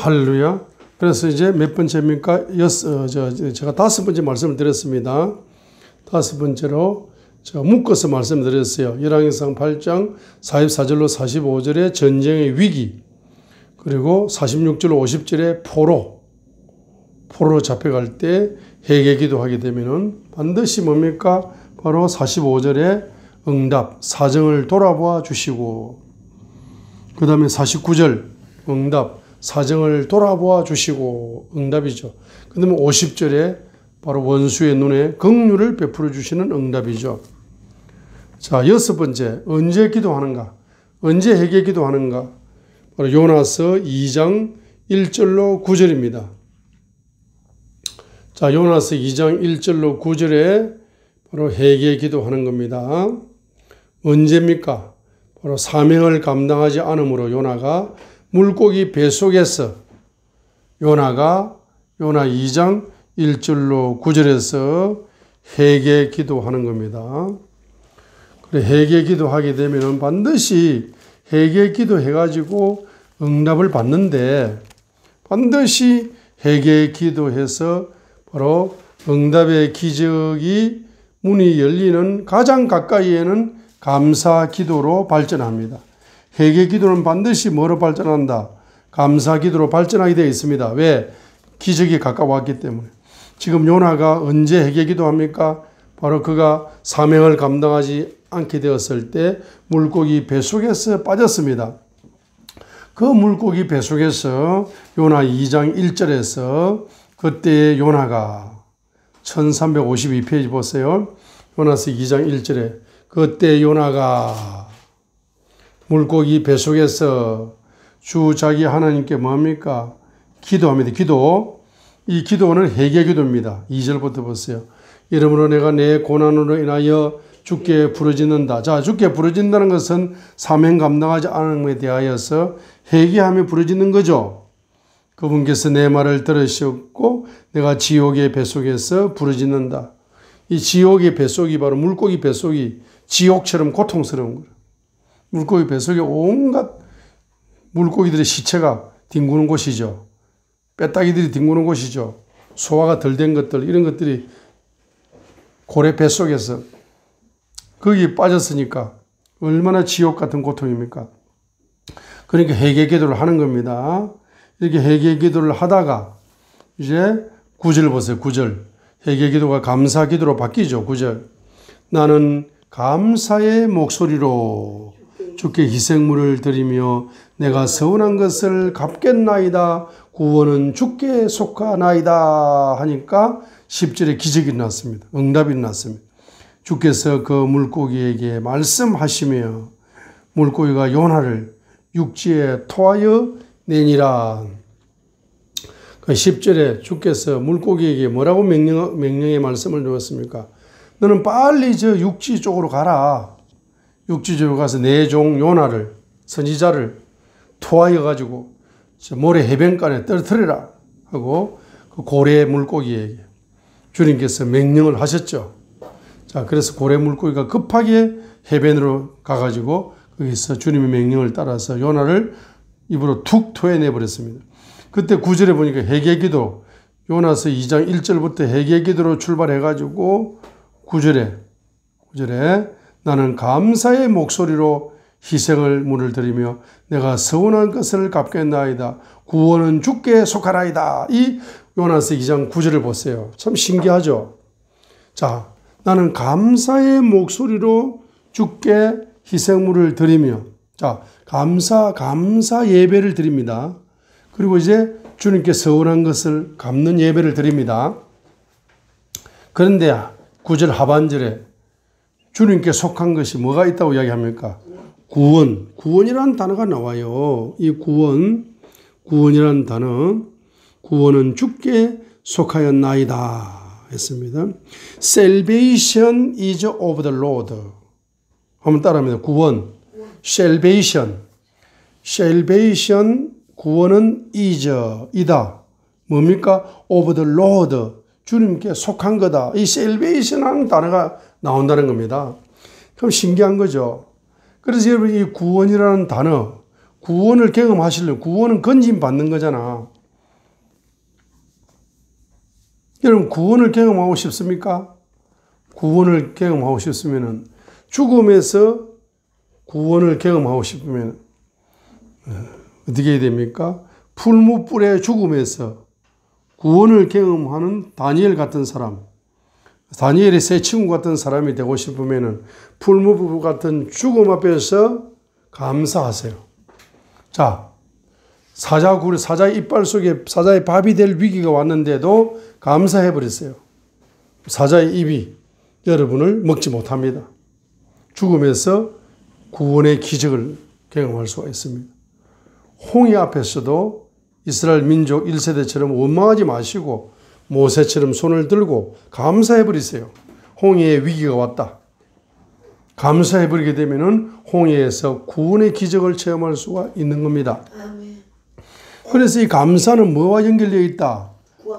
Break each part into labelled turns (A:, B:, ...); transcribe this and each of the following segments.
A: 할렐루야. 그래서 이제 몇 번째입니까? 제가 5번째 말씀을 드렸습니다. 5번째로 제가 묶어서 말씀드렸어요. 열왕기상 8장 44절로 45절에 전쟁의 위기, 그리고 46절 50절에 포로로 잡혀갈 때 회개기도 하게 되면은 반드시 뭡니까? 바로 45절에 응답, 사정을 돌아보아 주시고, 그 다음에 49절 응답, 사정을 돌아보아 주시고, 응답이죠. 그 다음에 50절에 바로 원수의 눈에 긍휼을 베풀어 주시는 응답이죠. 자, 6번째, 언제 기도하는가? 언제 회개 기도하는가? 바로 요나서 2장 1절로 9절입니다. 자, 요나서 2장 1절로 9절에 바로 회개 기도하는 겁니다. 언제입니까? 바로 사명을 감당하지 않으므로 요나가 물고기 뱃속에서 요나 2장 1절로 9절에서 회개 기도하는 겁니다. 그래, 회개 기도하게 되면 반드시 회개 기도해가지고 응답을 받는데, 반드시 회개 기도해서 바로 응답의 기적이 문이 열리는 가장 가까이에는 감사 기도로 발전합니다. 회개 기도는 반드시 뭐로 발전한다? 감사 기도로 발전하게 되어 있습니다. 왜? 기적이 가까웠기 때문에. 지금 요나가 언제 회개 기도합니까? 바로 그가 사명을 감당하지 않게 되었을 때 물고기 뱃속에서 빠졌습니다. 그 물고기 뱃속에서 요나 2장 1절에서 그때 요나가 1352페이지 보세요. 요나서 2장 1절에 그때 요나가 물고기 뱃속에서 주 자기 하나님께 뭡니까? 기도합니다. 기도. 이 기도는 회개 기도입니다. 2절부터 보세요. 이러므로 내가 내 고난으로 인하여 주께 부르짖는다. 자, 주께 부르짖는다는 것은 사명 감당하지 않음에 대하여서 회개하며 부르짖는 거죠. 그분께서 내 말을 들으셨고 내가 지옥의 뱃속에서 부르짖는다. 이 지옥의 뱃속이 바로 물고기 뱃속이 지옥처럼 고통스러운 거예요. 물고기 뱃속에 온갖 물고기들의 시체가 뒹구는 곳이죠. 빼따기들이 뒹구는 곳이죠. 소화가 덜 된 것들, 이런 것들이 고래 뱃속에서 거기에 빠졌으니까 얼마나 지옥 같은 고통입니까? 그러니까 회개 기도를 하는 겁니다. 이렇게 회개 기도를 하다가 이제 9절 보세요. 9절. 회개 기도가 감사 기도로 바뀌죠. 9절. 나는 감사의 목소리로 주께 희생물을 드리며 내가 서운한 것을 갚겠나이다. 구원은 주께 속하나이다 하니까 10절에 기적이 났습니다. 응답이 났습니다. 주께서 그 물고기에게 말씀하시며 물고기가 요나를 육지에 토하여 내니라. 그 10절에 주께서 물고기에게 뭐라고 명령의 말씀을 주었습니까? 너는 빨리 저 육지 쪽으로 가라. 육지 쪽으로 가서 내 종 요나를, 선지자를 토하여 가지고 모래 해변가에 떨어뜨려라 하고 그 고래 물고기에게 주님께서 명령을 하셨죠. 자, 그래서 고래 물고기가 급하게 해변으로 가가지고 거기서 주님의 명령을 따라서 요나를 입으로 툭 토해내 버렸습니다. 그때 9절에 보니까 회개기도, 요나서 2장 1절부터 회개기도로 출발해가지고 9절에 나는 감사의 목소리로 희생을 문을 드리며 내가 서운한 것을 갚겠나이다. 구원은 주께 속하나이다. 이 요나서 2장 9절을 보세요. 참 신기하죠. 자, 나는 감사의 목소리로 주께 희생물을 드리며, 자, 감사 예배를 드립니다. 그리고 이제 주님께 서운한 것을 갚는 예배를 드립니다. 그런데 9절 하반절에 주님께 속한 것이 뭐가 있다고 이야기합니까? 구원이라는 단어가 나와요. 이 구원이라는 단어, 구원은 주께 속하였나이다 했습니다. Salvation is of the Lord. 한번 따라합니다. 구원, salvation, 구원은 이다. 뭡니까? of the Lord, 주님께 속한 거다. 이 salvation이라는 단어가 나온다는 겁니다. 그럼 신기한 거죠. 그래서 여러분 이 구원이라는 단어, 구원을 경험하시려면 구원은 건짐 받는 거잖아. 여러분 구원을 경험하고 싶습니까? 구원을 경험하고 싶으면 죽음에서 구원을 경험하고 싶으면 어떻게 해야 됩니까? 풀무불의 죽음에서 구원을 경험하는 다니엘 같은 사람, 다니엘의 새 친구 같은 사람이 되고 싶으면 풀무불 같은 죽음 앞에서 감사하세요. 자, 사자의 이빨 속에 사자의 밥이 될 위기가 왔는데도 감사해버렸어요. 사자의 입이 여러분을 먹지 못합니다. 죽음에서 구원의 기적을 경험할 수가 있습니다. 홍해 앞에서도 이스라엘 민족 1세대처럼 원망하지 마시고 모세처럼 손을 들고 감사해버리세요. 홍해의 위기가 왔다. 감사해버리게 되면 홍해에서 구원의 기적을 체험할 수가 있는 겁니다. 그래서 이 감사는 뭐와 연결되어 있다?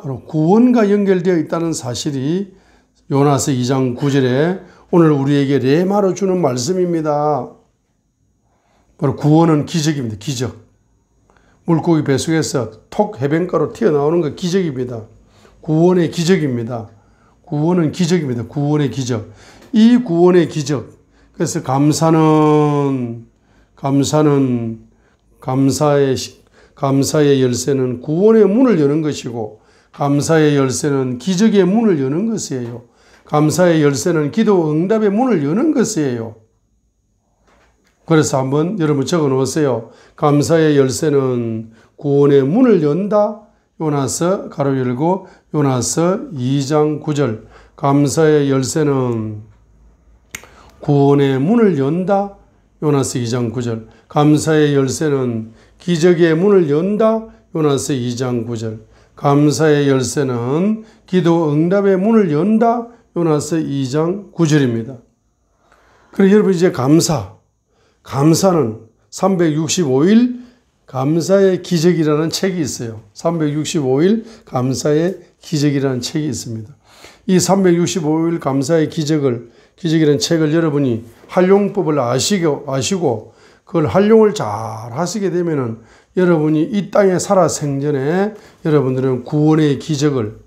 A: 바로 구원과 연결되어 있다는 사실이 요나서 2장 9절에 오늘 우리에게 레마로 주는 말씀입니다. 바로 구원은 기적입니다. 기적. 물고기 뱃속에서 톡 해변가로 튀어나오는 것 기적입니다. 구원의 기적입니다. 구원은 기적입니다. 구원의 기적. 이 구원의 기적. 그래서 감사의 열쇠는 구원의 문을 여는 것이고, 감사의 열쇠는 기적의 문을 여는 것이에요. 감사의 열쇠는 기도 응답의 문을 여는 것이에요. 그래서 한번 여러분 적어 놓으세요. 감사의 열쇠는 구원의 문을 연다. 요나서 가로 열고 요나서 2장 9절. 감사의 열쇠는 구원의 문을 연다. 요나서 2장 9절. 감사의 열쇠는 기적의 문을 연다. 요나서 2장 9절. 감사의 열쇠는 기도 응답의 문을 연다. 요나서 2장 9절입니다. 그래서 여러분 이제 감사는 365일 감사의 기적이라는 책이 있어요. 365일 감사의 기적이라는 책이 있습니다. 이 365일 감사의 기적이라는 책을 여러분이 활용법을 아시고 그걸 활용을 잘 하시게 되면은 여러분이 이 땅에 살아 생전에 여러분들은 구원의 기적을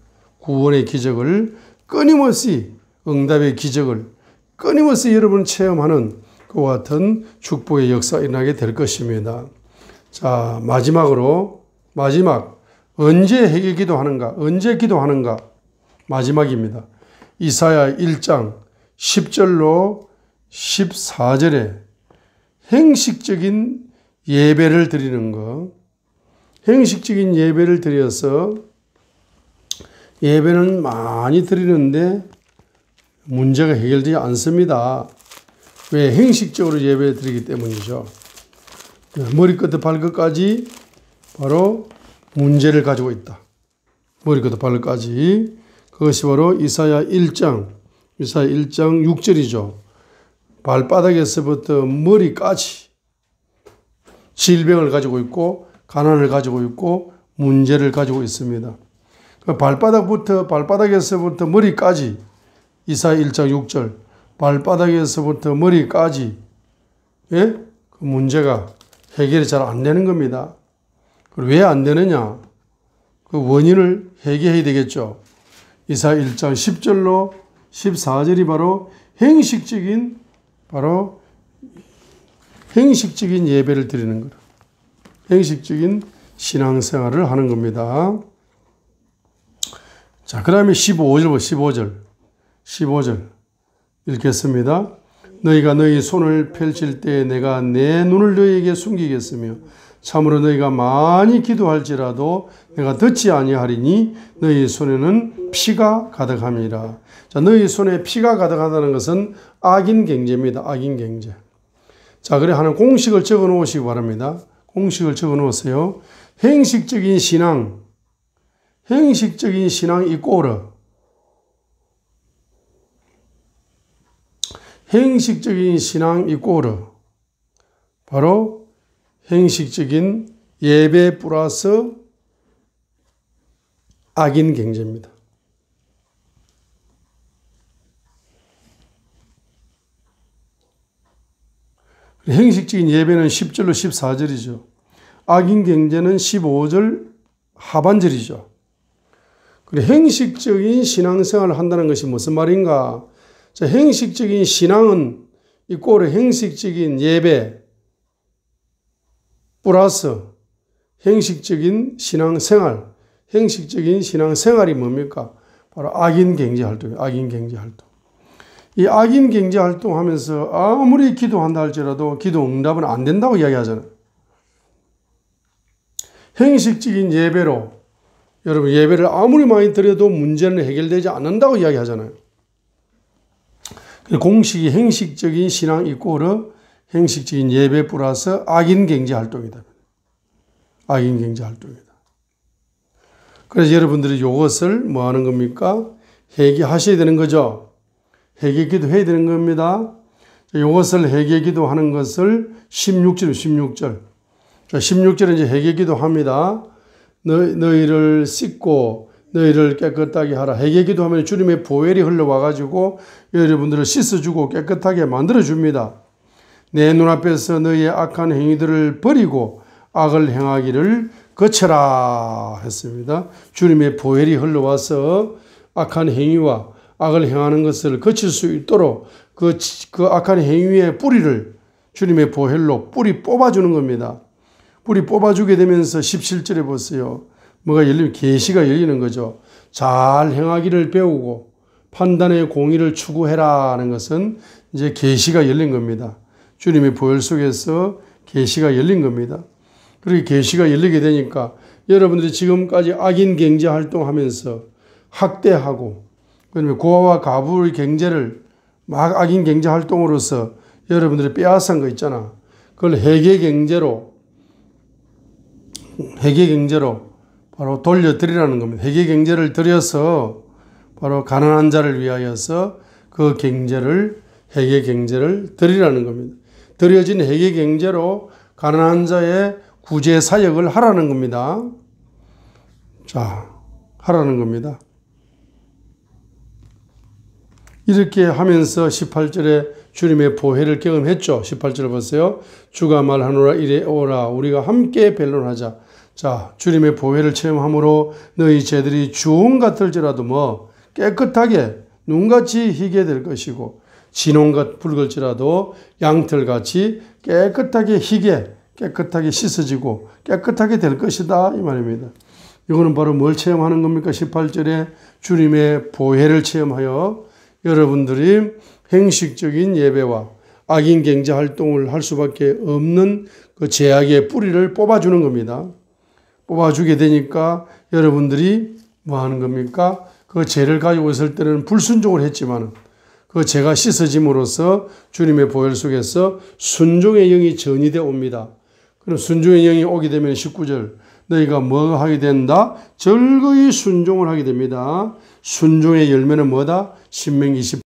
A: 끊임없이 응답의 기적을 끊임없이 여러분 체험하는 그와 같은 축복의 역사가 일어나게 될 것입니다. 자, 마지막 언제 회개 기도하는가? 언제 기도하는가? 마지막입니다. 이사야 1장 10절로 14절에 행식적인 예배를 드리는 것. 행식적인 예배를 드려서 예배는 많이 드리는데 문제가 해결되지 않습니다. 왜? 행식적으로 예배를 드리기 때문이죠. 머리끝부터 발끝까지 바로 문제를 가지고 있다. 머리끝부터 발끝까지. 그것이 바로 이사야 1장 6절이죠. 발바닥에서부터 머리까지 질병을 가지고 있고 가난을 가지고 있고 문제를 가지고 있습니다. 발바닥에서부터 머리까지 이사야 1장 6절 발바닥에서부터 머리까지 그 문제가 해결이 잘 안 되는 겁니다. 왜 안 되느냐? 그 원인을 해결해야 되겠죠. 이사야 1장 10절로 14절이 바로 행식적인 예배를 드리는 거라. 행식적인 신앙생활을 하는 겁니다. 자, 그 다음에 15절 읽겠습니다. 너희가 너희 손을 펼칠 때 내가 내 눈을 너희에게 숨기겠으며 참으로 너희가 많이 기도할지라도 내가 듣지 아니하리니 너희 손에는 피가 가득함이라. 자, 너희 손에 피가 가득하다는 것은 악인 경제입니다. 악인 경제. 자, 그래 하는 공식을 적어 놓으시기 바랍니다. 공식을 적어 놓으세요. 행식적인 신앙 이꼬르 행식적인 신앙 이꼬르 바로 행식적인 예배 플러스 악인 경제입니다. 행식적인 예배는 10절로 14절이죠. 악인 경제는 15절 하반절이죠. 행식적인 신앙생활을 한다는 것이 무슨 말인가? 자, 행식적인 신앙은 이꼬르 행식적인 예배 플러스 행식적인 신앙생활, 행식적인 신앙생활이 뭡니까? 바로 악인 경제활동이에요. 악인 경제활동. 이 악인 경제활동하면서 아무리 기도한다 할지라도 기도 응답은 안 된다고 이야기하잖아요. 행식적인 예배로 여러분 예배를 아무리 많이 드려도 문제는 해결되지 않는다고 이야기하잖아요. 공식이 행식적인 신앙 이꼬르 행식적인 예배 플러스 악인 경제활동이다. 악인 경제활동이다. 그래서 여러분들이 이것을 뭐 하는 겁니까? 회개하셔야 되는 거죠. 회개 기도해야 되는 겁니다. 이것을 회개 기도하는 것을 16절. 자, 16절은 이제 회개 기도합니다. 너희를 씻고 너희를 깨끗하게 하라. 회개 기도하면 주님의 보혈이 흘러와가지고 여러분들을 씻어주고 깨끗하게 만들어줍니다. 내 눈앞에서 너희의 악한 행위들을 버리고 악을 행하기를 거쳐라 했습니다. 주님의 보혈이 흘러와서 악한 행위와 악을 행하는 것을 거칠 수 있도록 그 악한 행위의 뿌리를 주님의 보혈로 뿌리 뽑아주는 겁니다. 뿌리 뽑아주게 되면서 17절에 보세요. 뭐가 열리면 계시가 열리는 거죠. 잘 행하기를 배우고 판단의 공의를 추구해라 하는 것은 이제 계시가 열린 겁니다. 주님의 보혈 속에서 계시가 열린 겁니다. 그렇게 계시가 열리게 되니까 여러분들이 지금까지 악인 경제 활동하면서 학대하고 그다음에 고아와 가부의 경제를 막 악인 경제 활동으로서 여러분들이 빼앗은 거 있잖아. 그걸 회개 경제로 바로 돌려드리라는 겁니다. 회개 경제를 드려서 바로 가난한 자를 위하여서 그 경제를 회개 경제를 드리라는 겁니다. 드려진 회개 경제로 가난한 자의 구제 사역을 하라는 겁니다. 자, 하라는 겁니다. 이렇게 하면서 18절에 주님의 보혈을 경험했죠. 18절 보세요. 주가 말하노라 이래 오라 우리가 함께 변론하자. 자, 주님의 보혈을 체험함으로 너희 죄들이 주홍 같을지라도 뭐 깨끗하게 눈같이 희게 될 것이고 진홍같 붉을지라도 양털같이 깨끗하게 희게 깨끗하게 씻어지고 깨끗하게 될 것이다 이 말입니다. 이거는 바로 뭘 체험하는 겁니까? 18절에 주님의 보혈을 체험하여 여러분들이 행식적인 예배와 악인 경제 활동을 할 수밖에 없는 그 죄악의 뿌리를 뽑아주는 겁니다. 뽑아주게 되니까 여러분들이 뭐 하는 겁니까? 그 죄를 가지고 있을 때는 불순종을 했지만 그 죄가 씻어짐으로써 주님의 보혈 속에서 순종의 영이 전이되어 옵니다. 그럼 순종의 영이 오게 되면 19절 너희가 뭐 하게 된다? 절거히 순종을 하게 됩니다. 순종의 열매는 뭐다? 신명기